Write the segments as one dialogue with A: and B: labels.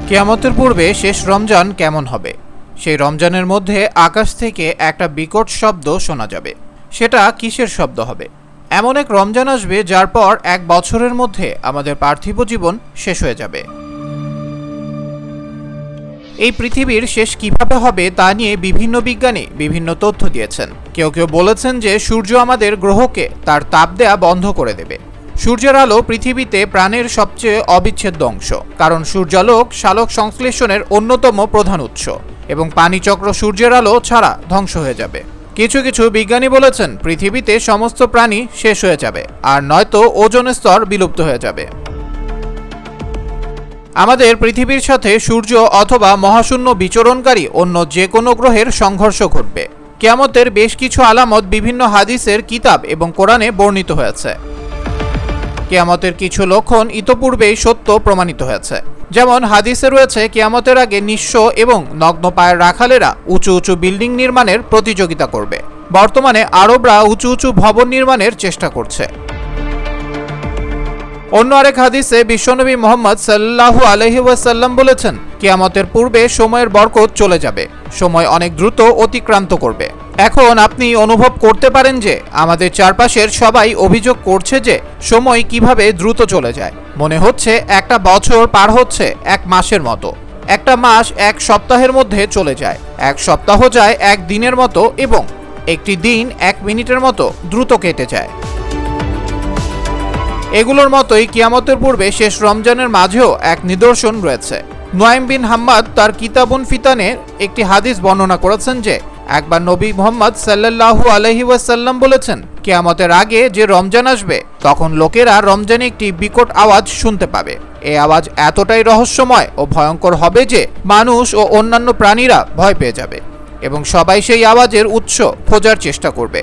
A: কিয়ামতের পূর্বে শেষ রমজান কেমন হবে? সেই রমজানের মধ্যে আকাশ থেকে একটা বিকট শব্দ শোনা যাবে। সেটা কিসের শব্দ হবে? এমন এক রমজান আসবে যার পর এক বছরের মধ্যে আমাদের পার্থিব জীবন শেষ হয়ে যাবে। এই পৃথিবীর শেষ কিভাবে হবে তা নিয়ে বিভিন্ন বিজ্ঞানী বিভিন্ন তথ্য দিয়েছেন। কেউ কেউ বলেছেন যে সূর্য আমাদের গ্রহকে তার তাপ দেয়া বন্ধ করে দেবে। সূর্যের আলো পৃথিবীতে প্রাণের সবচেয়ে অবিচ্ছেদ্য অংশ, কারণ সূর্যালোক সালোক সংশ্লেষণের অন্যতম প্রধান উৎস, এবং পানিচক্র সূর্যের আলো ছাড়া ধ্বংস হয়ে যাবে। কিছু কিছু বিজ্ঞানী বলেছেন পৃথিবীতে সমস্ত প্রাণী শেষ হয়ে যাবে, আর নয়তো ওজোন স্তর বিলুপ্ত হয়ে যাবে। আমাদের পৃথিবীর সাথে সূর্য অথবা মহাশূন্য বিচরণকারী অন্য যে কোনো গ্রহের সংঘর্ষ ঘটবে। কিয়ামতের বেশ কিছু আলামত বিভিন্ন হাদিসের কিতাব এবং কোরআনে বর্ণিত হয়েছে। কিয়ামতের কিছু লক্ষণ ইতোপূর্বেই সত্য প্রমাণিত হয়েছে। যেমন হাদিসে রয়েছে কিয়ামতের আগে নিঃস্ব এবং নগ্ন পায়ের রাখালেরা উঁচু উঁচু বিল্ডিং নির্মাণের প্রতিযোগিতা করবে। বর্তমানে আরবরা উঁচু উঁচু ভবন নির্মাণের চেষ্টা করছে। অন্য আরেক হাদিসে বিশ্বনবী মুহাম্মদ সাল্লাল্লাহু আলাইহি ওয়াসাল্লাম বলেছেন, কিয়ামতের পূর্বে সময়ের বরকত চলে যাবে, সময় অনেক দ্রুত অতিক্রান্ত করবে। এখন আপনি অনুভব করতে পারেন যে আমাদের চারপাশের সবাই অভিযোগ করছে যে সময় কিভাবে দ্রুত চলে যায়। মনে হচ্ছে একটা বছর পার হচ্ছে এক মাসের মতো, একটা মাস এক সপ্তাহের মধ্যে চলে যায়, এক সপ্তাহ যায় এক দিনের মতো, এবং একটি দিন এক মিনিটের মতো দ্রুত কেটে যায়। এগুলোর মতোই কিয়ামতের পূর্বে শেষ রমজানের মাঝেও এক নিদর্শন রয়েছে। নুয়াইম বিন হাম্মাদ তার কিতাবুন ফিতানে একটি হাদিস বর্ণনা করেছেন যে একবার নবী মুহাম্মদ সাল্লাল্লাহু আলাইহি ওয়াসাল্লাম বলেছেন, কিয়ামতের আগে যে রমজান আসবে তখন লোকেরা রমজানে একটি বিকট আওয়াজ শুনতে পাবে। এই আওয়াজ এতটাই রহস্যময় ও ভয়ঙ্কর হবে যে মানুষ ও অন্যান্য প্রাণীরা ভয় পেয়ে যাবে এবং সবাই সেই আওয়াজের উৎস খোঁজার চেষ্টা করবে,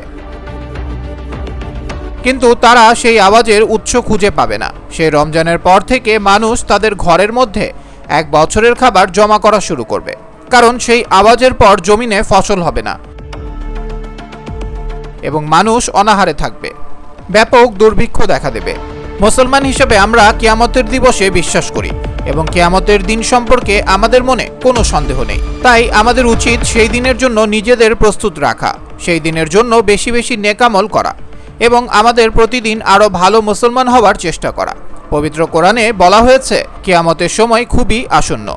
A: কিন্তু তারা সেই আওয়াজের উৎস খুঁজে পাবে না। সেই রমজানের পর থেকে মানুষ তাদের ঘরের মধ্যে এক বছরের খাবার জমা করা শুরু করবে, কারণ সেই আওয়াজের পর জমিনে ফসল হবে না এবং মানুষ অনাহারে থাকবে। ব্যাপক দুর্ভিক্ষ দেখা দেবে। মুসলমান হিসেবে আমরা কিয়ামতের দিবসে বিশ্বাস করি এবং কিয়ামতের দিন সম্পর্কে আমাদের মনে কোনো সন্দেহ নেই। তাই আমাদের উচিত সেই দিনের জন্য নিজেদের প্রস্তুত রাখা, সেই দিনের জন্য বেশি বেশি নেকামল করা এবং আমাদের প্রতিদিন আরো ভালো মুসলমান হওয়ার চেষ্টা করা। পবিত্র কোরআনে বলা হয়েছে কিয়ামতের সময় খুবই আসন্ন।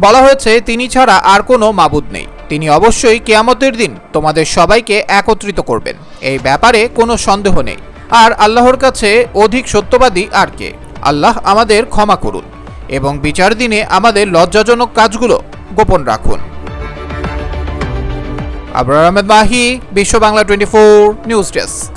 A: বলা হয়েছে তিনি ছাড়া আর কোনো মাবুদ নেই, তিনি অবশ্যই কিয়ামতের দিন তোমাদের সবাইকে একত্রিত করবেন, এই ব্যাপারে কোনো সন্দেহ নেই। আর আল্লাহর কাছে অধিক সত্যবাদী আর কে? আল্লাহ আমাদের ক্ষমা করুন এবং বিচার দিনে আমাদের লজ্জাজনক কাজগুলো গোপন রাখুন। আবরার আহমেদ মাহি, বিশ্ব বাংলা 24 নিউজ ডেস্ক।